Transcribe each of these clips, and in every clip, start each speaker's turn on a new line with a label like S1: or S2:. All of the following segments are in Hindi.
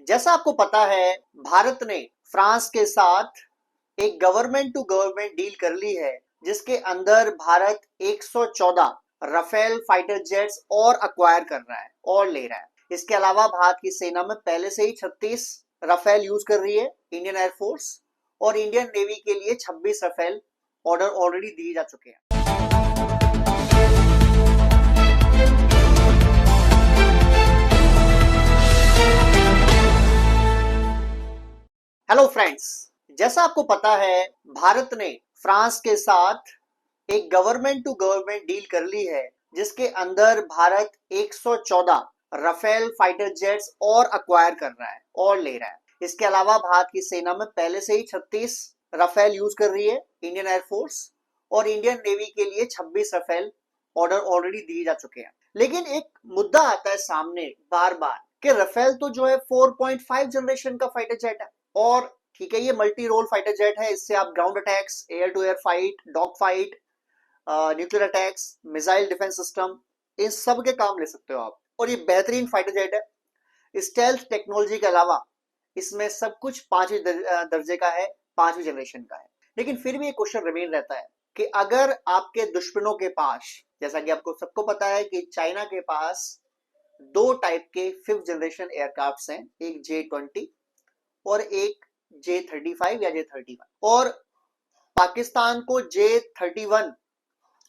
S1: जैसा आपको पता है, भारत ने फ्रांस के साथ एक गवर्नमेंट टू गवर्नमेंट डील कर ली है, जिसके अंदर भारत 114 राफेल फाइटर जेट्स और अक्वायर कर रहा है और ले रहा है। इसके अलावा भारत की सेना में पहले से ही 36 राफेल यूज कर रही है इंडियन एयरफोर्स, और इंडियन नेवी के लिए 26 राफेल ऑर्डर ऑलरेडी दिए जा चुके हैं। हेलो फ्रेंड्स, जैसा आपको पता है, भारत ने फ्रांस के साथ एक गवर्नमेंट टू गवर्नमेंट डील कर ली है, जिसके अंदर भारत 114 राफेल फाइटर जेट्स और अक्वायर कर रहा है और ले रहा है। इसके अलावा भारत की सेना में पहले से ही 36 राफेल यूज कर रही है इंडियन एयरफोर्स, और इंडियन नेवी के लिए 26 राफेल ऑर्डर ऑलरेडी दिए जा चुके हैं। लेकिन एक मुद्दा आता है सामने बार बार कि राफेल तो जो है 4.5 जनरेशन का फाइटर जेट है, और ठीक है, ये मल्टी रोल फाइटर जेट है। इससे आप ground attacks, air to air fight, dog fight, nuclear attacks, missile defence system, इन सब के काम ले सकते हो आप। और ये बेहतरीन फाइटर जेट है। स्टेल्थ टेक्नोलॉजी के अलावा इसमें सब कुछ 5वीं दर्जे का है, 5वीं जनरेशन का है। लेकिन फिर भी एक क्वेश्चन रिमेन रहता है कि अगर आपके दुश्मनों के पास, जैसा कि आपको सबको पता है कि चाइना के पास 2 टाइप के 5th जनरेशन एयरक्राफ्ट हैं, एक J-20 और एक J-35 या J-31, और पाकिस्तान को J-31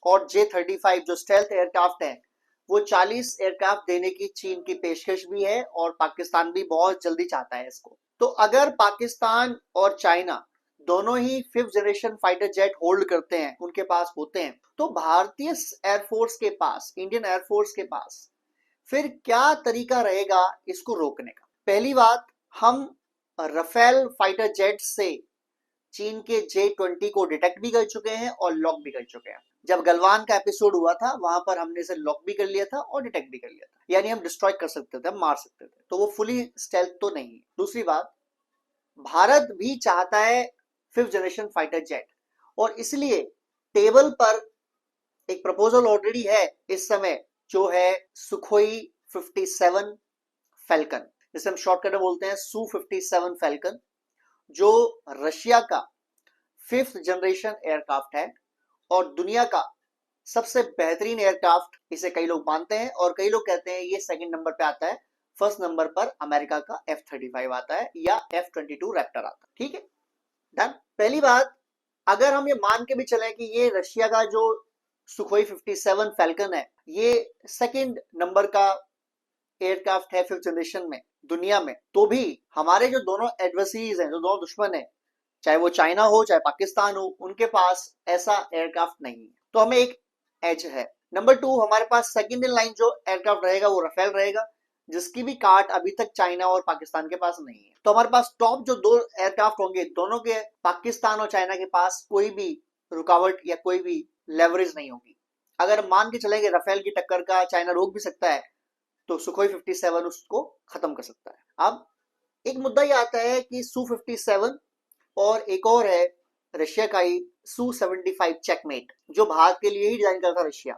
S1: और J-35 जो स्टेल्थ एयरक्राफ्ट हैं, वो 40 एयरक्राफ्ट देने की चीन की पेशकश भी है, और पाकिस्तान भी बहुत जल्दी चाहता है इसको। तो अगर पाकिस्तान और चाइना दोनों ही 5th generation fighter jet hold करते हैं, उनके पास होते हैं, तो भारतीय एयरफोर्स के पास, इंडियन एयरफोर्स के पास फिर क्या तरीका रहेगा इसको रोकने का। पहली बात, हम राफेल फाइटर जेट से चीन के J-20 को डिटेक्ट भी कर चुके हैं और लॉक भी कर चुके हैं। जब गलवान का एपिसोड हुआ था, वहां पर हमने इसे लॉक भी कर लिया था और डिटेक्ट भी कर लिया था, यानी हम डिस्ट्रॉय कर सकते थे, हम मार सकते थे। तो वो फुली स्टेल्थ तो नहीं है। दूसरी बात, भारत भी चाहता है 5th जनरेशन फाइटर जेट, और इसलिए टेबल पर एक प्रपोजल ऑलरेडी है इस समय, जो है सुखोई 57 फैल्कन, जिसे हम शॉर्टकट में बोलते हैं Su-57 फैल्कन, जो रशिया का 5th जनरेशन एयरक्राफ्ट है और दुनिया का सबसे बेहतरीन एयरक्राफ्ट इसे कई लोग मानते हैं, और कई लोग कहते हैं ये सेकंड नंबर पे आता है, फर्स्ट नंबर पर अमेरिका का F-35 आता है या F-22 रैप्टर आता है। ठीक है, डन। पहली बात, अगर हम ये मान के भी चलें कि ये रशिया का जो सुखोई 57 फैल्कन है, ये सेकंड नंबर का एयरक्राफ्ट है 5th जनरेशन में दुनिया में, तो भी हमारे जो दोनों एडवर्सरीज हैं, जो दोनों दुश्मन हैं, चाहे वो चाइना हो चाहे पाकिस्तान हो, उनके पास ऐसा एयरक्राफ्ट नहीं है। तो हमें एक एज है। नंबर 2, हमारे पास सेकंड इन लाइन जो एयरक्राफ्ट रहेगा वो राफेल रहेगा, जिसकी भी कार्ड अभी तक चाइना और पाकिस्तान के पास नहीं है। तो हमारे पास टॉप जो 2 एयरक्राफ्ट होंगे, दोनों के पाकिस्तान और चाइना के पास कोई भी रुकावट या कोई भी लेवरेज नहीं होगी। अगर मान के चलेंगे राफेल की टक्कर का चाइना रोक भी सकता है, तो सुखोई 57 उसको खत्म कर सकता है। अब एक मुद्दा ये आता है कि Su-57 और एक और है रशिया का ही Su-75 चेकमेट, जो भारत के लिए ही डिजाइन करता था रशिया।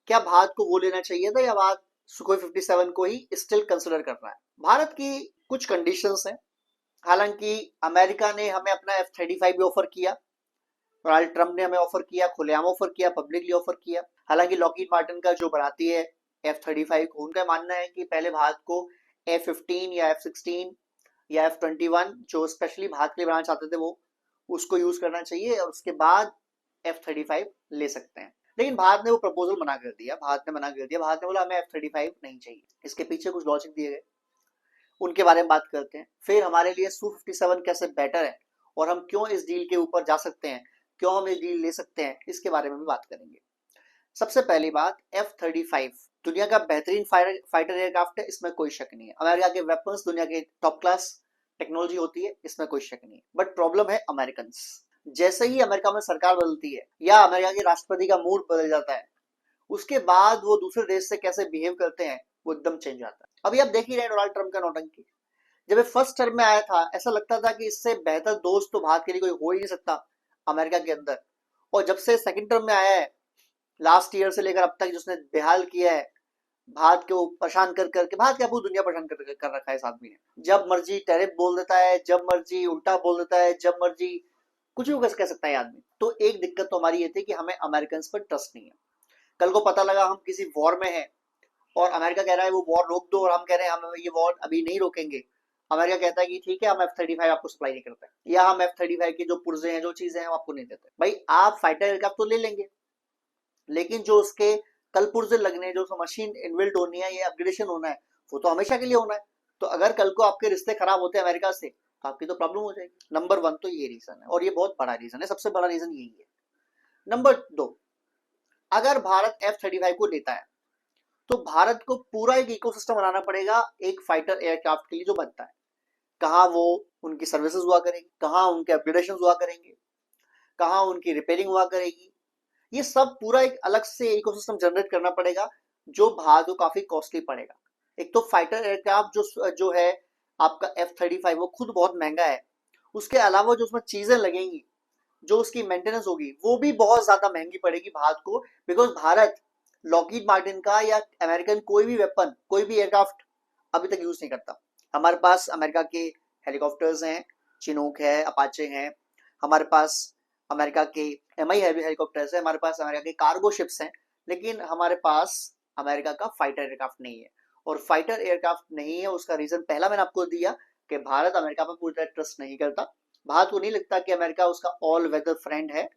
S1: क्या भारत को वो लेना चाहिए था, या भारत सुखोई 57 को ही स्टिल कंसिडर कर रहा है? भारत की कुछ कंडीशंस हैं। हालांकि अमेरिका ने हमें अपना F-35 भी ऑफर किया, डोनाल्ड ट्रंप ने हमें ऑफर किया, खुलेआम ऑफर किया, पब्लिकली ऑफर किया। हालांकि लॉकहीड मार्टिन का जो बनाती है F-35 को, उनका मानना है कि पहले भारत को F-15 या F-16 या F-21 जो स्पेशली भारत के लिए बनाना चाहते थे, वो उसको यूज करना चाहिए, और उसके बाद F-35 ले सकते हैं। लेकिन भारत ने वो प्रपोजल मना कर दिया। भारत ने बोला हमें F-35 नहीं चाहिए। इसके पीछे कुछ लॉजिक दिए गए, उनके बारे में बात करते हैं। फिर हमारे लिए Su-57 कैसे बेटर है, और हम क्यों इस डील के ऊपर जा सकते हैं, क्यों हम ये डील ले सकते हैं, इसके बारे में भी बात करेंगे। सबसे पहली बात, F-35 दुनिया का बेहतरीन फाइटर एयरक्राफ्ट है, इसमें कोई शक नहीं है। अमेरिका के वेपन्स दुनिया के टॉप क्लास टेक्नोलॉजी होती है, इसमें कोई शक नहीं है। बट प्रॉब्लम है अमेरिकन। जैसे ही अमेरिका में सरकार बदलती है या अमेरिका के राष्ट्रपति का मूड बदल जाता है, उसके बाद वो दूसरे देश से कैसे बिहेव करते हैं वो एकदम चेंज जाता है। अभी आप देख ही रहे डोनाल्ड ट्रंप का नौटंकी। जब ये फर्स्ट टर्म में आया था, ऐसा लगता था कि इससे बेहतर दोस्त तो भारत के लिए कोई हो ही नहीं सकता अमेरिका के अंदर। और जब से सेकंड टर्म में आया है, लास्ट ईयर से लेकर अब तक जिसने बेहाल किया है भारत को परेशान कर करके, भारत क्या पूरी दुनिया परेशान कर रखा है इस आदमी ने। जब मर्जी टैरिफ बोल देता है, जब मर्जी उल्टा बोल देता है, जब मर्जी कुछ भी कह सकता है आदमी। तो एक दिक्कत तो हमारी ये थी कि हमें अमेरिकन पर ट्रस्ट नहीं है। कल को पता लगा हम किसी वॉर में हैं और अमेरिका कह रहा है वो वॉर रोक दो, और हम कह रहे हैं हम ये वॉर अभी नहीं रोकेंगे। अमेरिका कहता है कि ठीक है हम F-35 आपको सप्लाई नहीं करते, या हम F-35 की जो पुर्जे हैं, जो चीजें हैं, आपको नहीं देते। भाई आप फाइटर एयरक्राफ्ट तो ले लेंगे, लेकिन जो उसके कल पुर्जे लगने, जो मशीन इनबिल्ट होनी है, ये अपग्रेडेशन होना है, वो तो हमेशा के लिए होना है। तो अगर कल को आपके रिश्ते खराब होते हैं अमेरिका से, तो आपकी तो प्रॉब्लम हो जाएगी। नंबर वन तो ये रीजन है, और ये बहुत बड़ा रीजन है, सबसे बड़ा रीजन यही है। नंबर दो, अगर भारत F-35 को लेता है तो भारत को पूरा एक इकोसिस्टम बनाना पड़ेगा एक फाइटर एयरक्राफ्ट के लिए जो बनता है। कहाँ वो उनकी सर्विसेज हुआ करेगी, कहाँ उनके अपग्रेडेशन हुआ करेंगे, कहाँ उनकी रिपेयरिंग हुआ करेगी, ये सब पूरा एक अलग से इकोसिस्टम जनरेट करना पड़ेगा, जो भारत को काफी कॉस्टली पड़ेगा। एक तो फाइटर एयरक्राफ्ट जो है आपका F-35, वो खुद बहुत महंगा है। उसके अलावा जो उसमें चीजें लगेंगी, जो उसकी मेंटेनेंस होगी, वो भी बहुत ज्यादा महंगी पड़ेगी भारत को। बिकॉज भारत लॉकहीड मार्टिन का या अमेरिकन कोई भी वेपन, कोई भी एयरक्राफ्ट अभी तक यूज नहीं करता। हमारे पास अमेरिका के हेलीकॉप्टर्स हैं, चिनूक है, अपाचे हैं, हमारे पास अमेरिका के MI हैवी हेलीकॉप्टर्स है, हमारे पास अमेरिका के कार्गो शिप्स हैं, लेकिन हमारे पास अमेरिका का फाइटर एयरक्राफ्ट नहीं है। और फाइटर एयरक्राफ्ट नहीं है, उसका रीजन पहला मैंने आपको दिया कि भारत अमेरिका पर पूरी तरह ट्रस्ट नहीं करता। भारत को नहीं लगता कि अमेरिका उसका ऑल वेदर फ्रेंड है।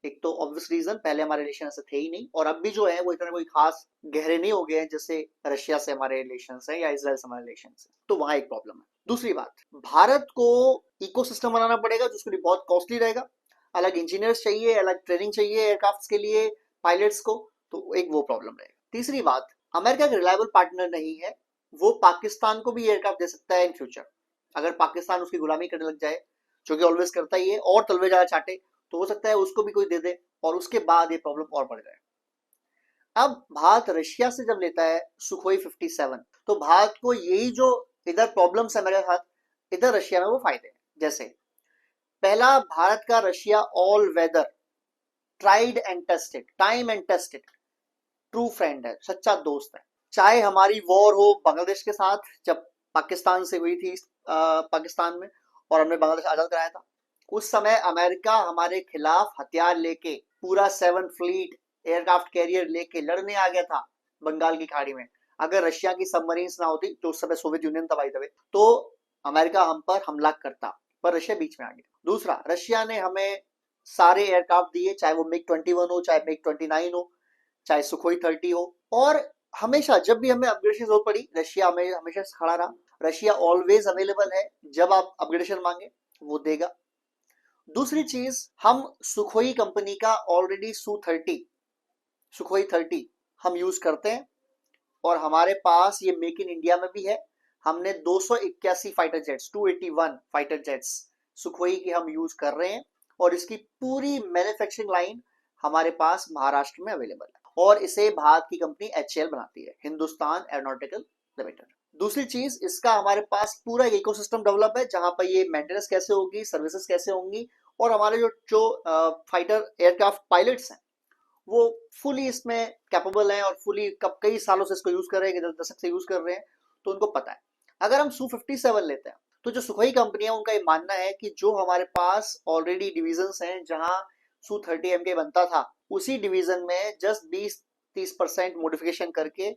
S1: एक तो ऑब्वियस रीजन, पहले हमारे रिलेशन ऐसे थे ही नहीं, और अब भी जो है वो इतना कोई खास गहरे नहीं हो गए हैं जैसे रशिया से हमारे रिलेशन है या इसराइल से हमारे रिलेशन है। तो वहां एक प्रॉब्लम है। दूसरी बात, भारत को इकोसिस्टम बनाना पड़ेगा जिसको बहुत कॉस्टली रहेगा। अलग इंजीनियर्स चाहिए, अलग ट्रेनिंग चाहिए एयरक्राफ्ट के लिए, पायलट्स को। तो एक वो प्रॉब्लम रहेगा। तीसरी बात, अमेरिका का रिलायबल पार्टनर नहीं है। वो पाकिस्तान को भी एयरक्राफ्ट दे सकता है इन फ्यूचर, अगर पाकिस्तान उसकी गुलामी करने लग जाए, जो कि ऑलवेज करता ही है, और तलवे ज्यादा चाटे, तो हो सकता है उसको भी कोई दे दे, और उसके बाद ये प्रॉब्लम और बढ़ जाए। अब भारत रशिया से जब लेता है सुखोई 57, तो भारत को यही जो इधर प्रॉब्लम्स है मेरे साथ, इधर रशिया में वो फायदे हैं। जैसे पहला, भारत का Russia all weather, tried and tested, time and tested true friend है, सच्चा दोस्त है। चाहे हमारी वॉर हो बांग्लादेश के साथ, जब पाकिस्तान से हुई थी पाकिस्तान में, और हमने बांग्लादेश आजाद कराया था, उस समय अमेरिका हमारे खिलाफ हथियार लेके पूरा 7 फ्लीट एयरक्राफ्ट कैरियर लेके लड़ने आ गया था बंगाल की खाड़ी में। अगर रशिया की सबमरीन्स ना होती, जो उस समय सोवियत यूनियन था बाय द वे, तो अमेरिका हम पर हमला करता, पर रशिया बीच में आ गया। दूसरा, रशिया ने हमें सारे एयरक्राफ्ट दिए, चाहे वो MiG-21 हो, चाहे MiG-29 हो, चाहे सुखोई 30 हो, और हमेशा जब भी हमें अपग्रेडेशन जरूरत पड़ी, रशिया हमें हमेशा खड़ा रहा। रशिया ऑलवेज अवेलेबल है, जब आप अपग्रेडेशन मांगे वो देगा। दूसरी चीज, हम सुखोई कंपनी का ऑलरेडी सुखोई 30 हम यूज करते हैं, और हमारे पास ये मेक इन इंडिया में भी है। हमने 281 fighter jets, 281 fighter jets Sukhoi की हम यूज कर रहे हैं, और इसकी पूरी मैन्युफैक्चरिंग लाइन हमारे पास महाराष्ट्र में अवेलेबल है, और इसे भारत की कंपनी HAL बनाती है, हिंदुस्तान एरोनॉटिकल लिमिटेड। दूसरी चीज, इसका हमारे पास पूरा इकोसिस्टम डेवलप है, जहां पर ये मेंटेनेंस कैसे होगी, सर्विसेज कैसे होंगी, और हमारे जो जो फाइटर एयरक्राफ्ट पायलट्स हैं वो फुली इसमें कैपेबल हैं, और फुली कब कई सालों से इसको यूज कर रहे हैं, दशक से यूज कर रहे हैं, तो उनको पता है। अगर हम Su-57 लेते हैं, तो जो सुखोई कंपनी है उनका ये मानना है कि जो हमारे पास ऑलरेडी डिविजन हैं जहां Su-30 MK बनता था, उसी डिवीजन में जस्ट 20-30% मॉडिफिकेशन करके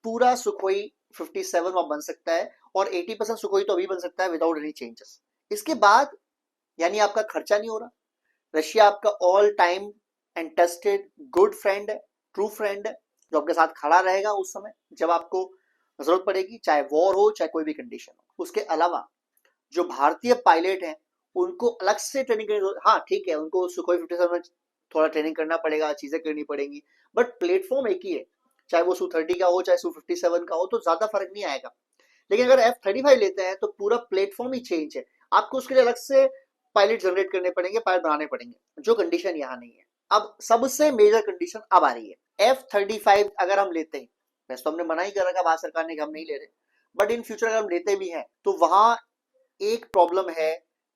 S1: पूरा सुखोई 57 वहां बन सकता है, और 80% सुखोई तो अभी बन सकता है विदाउट एनी चेंजेस। इसके बाद यानी आपका खर्चा नहीं हो रहा, रशिया आपका all time and tested good friend है, ट्रू फ्रेंड है, जो आपके साथ खड़ा रहेगा उस समय जब आपको जरूरत पड़ेगी, चाहे वॉर हो चाहे कोई भी कंडीशन हो। उसके अलावा जो भारतीय पायलट हैं उनको अलग से ट्रेनिंग करनी, हाँ ठीक है, उनको सुखोई 57 में थोड़ा ट्रेनिंग करना पड़ेगा, चीजें करनी पड़ेंगी, बट प्लेटफॉर्म एक ही है, चाहे वो Su-30 का हो चाहे Su-57 का हो, तो ज्यादा फर्क नहीं आएगा। लेकिन अगर F-35 लेते हैं तो पूरा प्लेटफॉर्म ही चेंज है, आपको उसके लिए अलग से पायलट जनरेट करने पड़ेंगे, पायलट बनाने पड़ेंगे, जो कंडीशन यहाँ नहीं है। अब सबसे मेजर कंडीशन अब आ रही है, F-35 अगर हम लेते हैं, वैसे तो हमने मना ही कर रखा भारत सरकार ने कि हम नहीं ले रहे, बट इन फ्यूचर अगर हम लेते भी हैं, तो वहां एक प्रॉब्लम है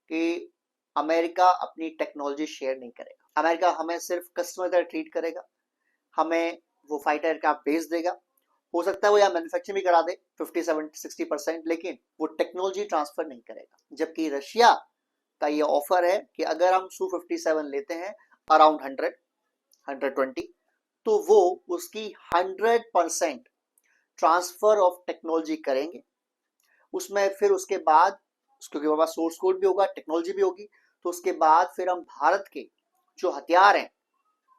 S1: कि अमेरिका अपनी टेक्नोलॉजी शेयर नहीं करेगा। अमेरिका हमें सिर्फ कस्टमर तरह ट्रीट करेगा, हमें वो फाइटर एयरक्राफ्ट भेज देगा, हो सकता है वो यहाँ मैन्युफैक्चरिंग भी करा दे 50-60%, लेकिन वो टेक्नोलॉजी ट्रांसफर नहीं करेगा। जबकि रशिया का ये ऑफर है कि अगर हम Su-57 लेते हैं अराउंड 100-120, तो वो उसकी 100% ट्रांसफर ऑफ टेक्नोलॉजी करेंगे। उसमें फिर उसके बाद, क्योंकि हमारे पास सोर्स कोड भी होगा, टेक्नोलॉजी भी होगी, तो उसके बाद फिर हम भारत के जो हथियार हैं,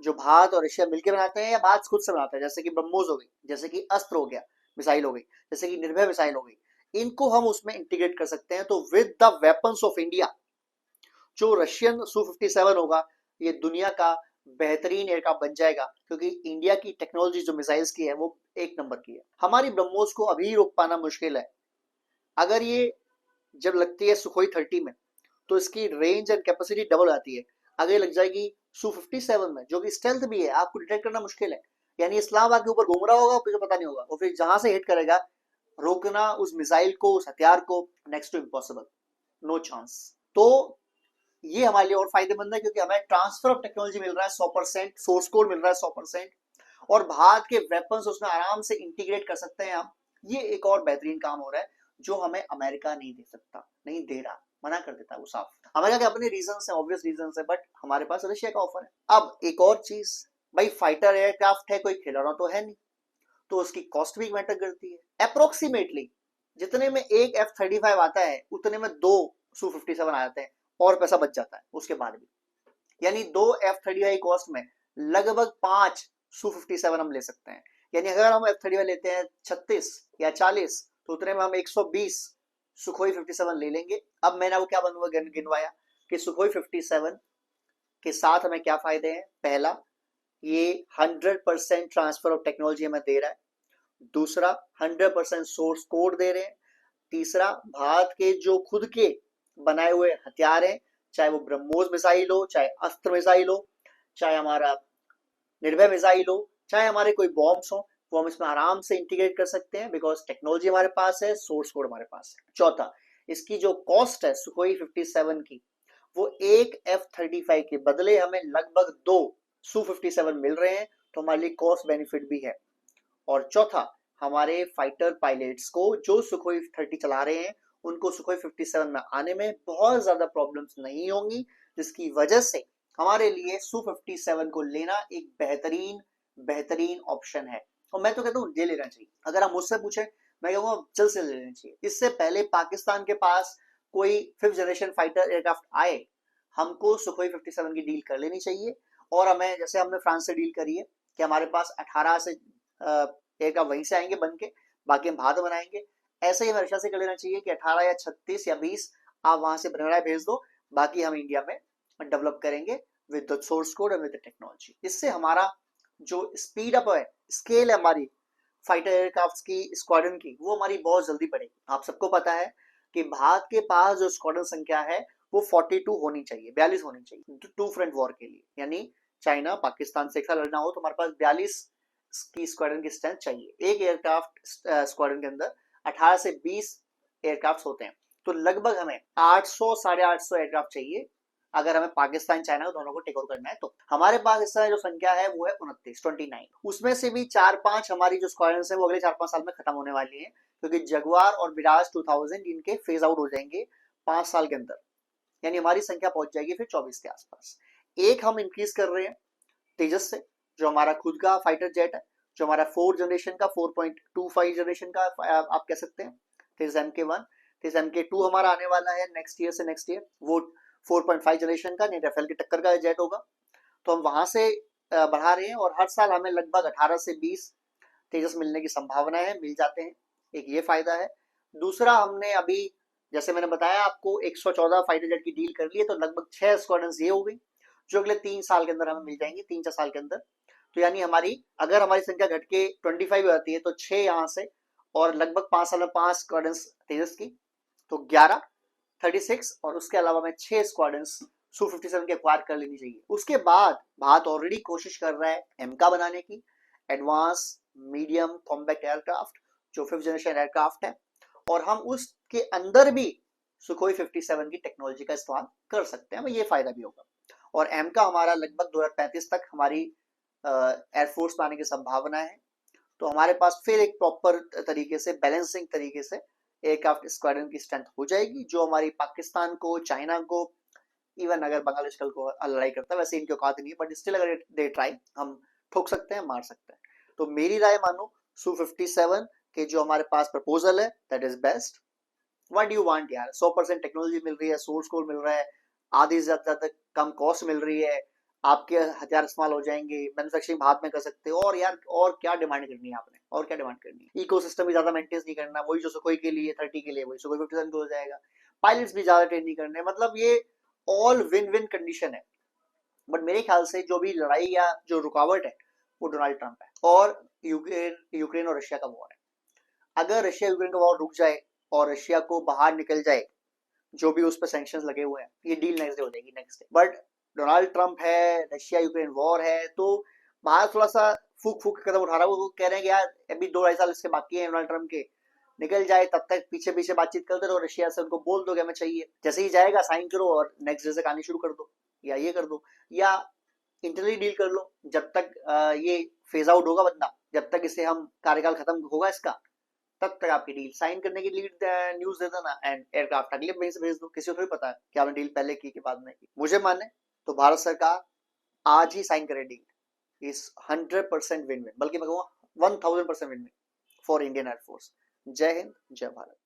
S1: जो भारत और रशिया मिलकर बनाते हैं या भारत खुद से बनाता है, जैसे कि ब्रह्मोस हो गई, जैसे कि अस्त्र हो गया, मिसाइल हो गई, जैसे कि निर्भय मिसाइल हो गई, इनको हम उसमें इंटीग्रेट कर सकते हैं। तो with the weapons of India, जो रशियन Su-57 होगा, ये दुनिया का बेहतरीन एयरक्राफ्ट बन जाएगा, क्योंकि इंडिया की टेक्नोलॉजी जो मिसाइल्स की है वो एक नंबर की है। हमारी ब्रह्मोस को अभी रोक पाना मुश्किल है। अगर ये जब लगती है सुखोई 30 में, तो इसकी रेंज एंड कैपेसिटी डबल आती है। अगर लग जाएगी Su-57 में, जो कि स्टेल्थ भी है, आपको डिटेक्ट करना मुश्किल है। यानी इस्लामाबाद के ऊपर घूम रहा होगा, फिर पता नहीं होगा, और फिर जहां से हिट करेगा, रोकना उस मिसाइल को, उस हथियार को, next to impossible, no chance. तो ये हमारे लिए और फायदेमंद है, क्योंकि हमें ट्रांसफर ऑफ टेक्नोलॉजी मिल रहा है 100%, सोर्स कोड मिल रहा है 100%, और भारत के वेपन्स उसमें आराम से इंटीग्रेट कर सकते हैं हम। ये एक और बेहतरीन काम हो रहा है, जो हमें अमेरिका नहीं दे सकता, नहीं दे रहा, मना कर देता है वो साफ। अमेरिका के अपने रीजन है, ऑब्वियस रीजन है, बट हमारे पास रशिया का ऑफर है। अब एक और चीज, भाई फाइटर एयरक्राफ्ट है, कोई खिलौना तो है नहीं, तो उसकी कॉस्ट भी मैटर करती है। अप्रोक्सीमेटली जितने में एक F-35 आता है, उतने में 2 Su-57 आ जाते हैं, और पैसा बच जाता है उसके बाद भी। यानी 2 F-35 कॉस्ट में लगभग 5 Su-57 हम ले सकते हैं। यानी अगर हम F-35 लेते हैं 36 या 40, तो उतने में हम 120 सुखोई 57 ले लेंगे। अब मैंने वो क्या गिनवाया कि सुखोई 57 के साथ हमें क्या फायदे हैं। पहला, ये 100% ट्रांसफर ऑफ टेक्नोलॉजी हमें दे रहा है। दूसरा, 100% सोर्स कोड दे रहे हैं। तीसरा, भारत के जो खुद के बनाए हुए हथियार हैं, चाहे वो ब्रह्मोस मिसाइल हो, चाहे अस्त्र मिसाइल हो, चाहे हमारा निर्भय मिसाइल हो, चाहे हमारे कोई बॉम्ब्स हो, वो हम इसमें आराम से इंटीग्रेट कर सकते हैं, बिकॉज टेक्नोलॉजी हमारे पास है, सोर्स कोड हमारे पास है। चौथा, इसकी जो कॉस्ट है सुखोई 57 की, वो एक F-35 के बदले हमें लगभग 2 Su-57 मिल रहे हैं, तो हमारे लिए कॉस्ट बेनिफिट भी है। और चौथा, हमारे फाइटर पायलट्स को जो सुखोई 30 चला रहे हैं, उनको सुखोई 57 में आने में बहुत ज्यादा प्रॉब्लम्स नहीं होंगी, जिसकी वजह से हमारे लिए Su-57 को लेना एक बेहतरीन ऑप्शन है। और मैं तो कहता हूँ ये लेना चाहिए। अगर आप मुझसे पूछे, मैं कहूँगा जल्द से लेना चाहिए। इससे पहले पाकिस्तान के पास कोई 5th जनरेशन फाइटर एयरक्राफ्ट आए, हमको सुखोई 57 की डील कर लेनी चाहिए। और हमें, जैसे हमने फ्रांस से डील करी है कि हमारे पास 18 से एयरक्राफ्ट वहीं से आएंगे बन के, बाकी हम भारत बनाएंगे, ऐसे ही हमें रशिया से कर लेना चाहिए कि 18 या 36 या 20 आप वहां से बनाए भेज दो, बाकी हम इंडिया में डेवलप करेंगे विद द सोर्स कोड और विद द टेक्नोलॉजी। इससे हमारा जो स्पीड अप है, स्केल है हमारी फाइटर एयरक्राफ्ट की, स्क्वाड्रन की, वो हमारी बहुत जल्दी बढ़ेगी। आप सबको पता है कि भारत के पास जो स्क्वाड्रन संख्या है वो 42 होनी चाहिए, 42 होनी चाहिए टू फ्रंट वॉर के लिए। यानी चाइना पाकिस्तान से एक साथ लड़ना हो तो हमारे पास 42 की स्क्वाड्रन की स्ट्रेंथ चाहिए। एक एयरक्राफ्ट स्क्वाड्रन के अंदर 18 से 20 एयरक्राफ्ट होते हैं, तो लगभग हमें 800 850 एयरक्राफ्ट चाहिए अगर हमें पाकिस्तान चाइना को दोनों को टेक ओवर करना है। तो हमारे पास इस समय जो संख्या है वो है 29। उसमें से भी 4-5 हमारी जो स्क्वाड्रन है वो अगले 4-5 साल में खत्म होने वाली है, क्योंकि जगुआर और मिराज 2000 इनके फेज आउट हो जाएंगे 5 साल के अंदर। यानी हमारी संख्या पहुंच जाएगी फिर 24 के आसपास। एक हम इंक्रीज कर रहे हैं तेजस से, जो हमारा खुद का फाइटर जेट है, जो हमारा 4th जनरेशन का 4.25 जनरेशन का आप कह सकते हैं, तेजस MK1। तेजस MK2 हमारा आने वाला है नेक्स्ट ईयर, वो 4.5 जनरेशन का, नहीं राफेल की टक्कर का जेट होगा। तो हम वहां से बढ़ा रहे हैं, और हर साल हमें लगभग 18 से 20 तेजस मिलने की संभावना है, मिल जाते हैं। एक ये फायदा है। दूसरा, हमने अभी, जैसे मैंने बताया आपको, 114 फाइटर जेट की डील कर ली है, तो लगभग 6 स्क्वाड्रन ये हो गई, जो अगले 3 साल के अंदर हमें मिल जाएंगी, 3-4 साल के अंदर। तो यानी अगर हमारी संख्या घट के 25 हो जाती है, तो 6 यहाँ से, और लगभग 5 साल में 5 स्क्वाड्रन तेजस की, तो 11, 36, और उसके अलावा में 6 स्क्वाड्रन Su-57 के एक्वायर कर लेनी चाहिए। उसके बाद भारत ऑलरेडी कोशिश कर रहा है एमका बनाने की, एडवांस मीडियम कॉम्बैक्ट एयरक्राफ्ट, जो 5th जनरेशन एयरक्राफ्ट है, और हम उसके अंदर भी सुखोई 57 की टेक्नोलॉजी का इस्तेमाल कर सकते हैं। ये फायदा भी होगा। और एमका हमारा लगभग 2035 तक हमारी एयरफोर्स में आने की संभावना है। तो हमारे पास फिर एक प्रॉपर तरीके से बैलेंसिंग तरीके से एयरक्राफ्ट स्क्वाड्रन की स्ट्रेंथ हो जाएगी, जो हमारी पाकिस्तान को, चाइना को, इवन अगर बांग्लादेश कल को लड़ाई करता है, वैसे इनकी औकात नहीं है, बट स्टिल अगर दे ट्राई, हम ठोक सकते हैं, मार सकते हैं। तो मेरी राय मानो Su-57 के जो हमारे पास प्रपोजल है that is best. What do you want यार, 100% टेक्नोलॉजी मिल रही है, सोर्स कोड मिल रहा है, आधी से ज्यादा कम कॉस्ट मिल रही है, आपके हथियार इस्तेमाल हो जाएंगे, मैन्युफैक्चरिंग भारत में कर सकते हो, और यार और क्या डिमांड करनी है आपने, और क्या डिमांड करनी है। इकोसिस्टम भी ज्यादा मेंटेन नहीं करना, वही जो सुखोई के लिए 30 के लिए वही सुखोई 57 हो जाएगा। पायलट्स भी ज्यादा ट्रेन नहीं करने, मतलब ये ऑल विन विन कंडीशन है। बट मेरे ख्याल से जो भी लड़ाई या जो रुकावट है वो डोनाल्ड ट्रंप है, और यूक्रेन और रशिया का वॉर है। अगर रशिया यूक्रेन का वॉर रुक जाए और रशिया को बाहर निकल जाए, जो भी उस पर सैंक्शंस लगे हुए हैं, ये डील नेक्स्ट डे हो जाएगी, next day. But Donald Trump है, रशिया यूक्रेन वॉर है, तो भारत थोड़ा सा फूक फूक कदम उठा रहा है। वो कह रहे हैं कि यार अभी 2-2.5 साल इसके बाकी है डोनाल्ड ट्रंप के, निकल जाए तब तक पीछे पीछे बातचीत करते रहो, रशिया से उनको बोल दो कि हमें चाहिए, जैसे ही जाएगा साइन करो और नेक्स्ट डे से कहानी शुरू कर दो, या ये कर दो, या इंटरनली डील कर लो जब तक ये फेज आउट होगा बंदा, जब तक इसे हम कार्यकाल खत्म होगा इसका, तब तक आपकी डील साइन करने की लीड न्यूज दे देना, एंड एयरक्राफ्ट अगले महीने से भेज दो। किसी को थोड़ी पता है कि आपने डील पहले की कि बाद में की। मुझे माने तो भारत सरकार आज ही साइन करे डील, इस 100% विन विन, बल्कि मैं कहूँगा 1000% win win for Indian air force. जय हिंद, जय भारत।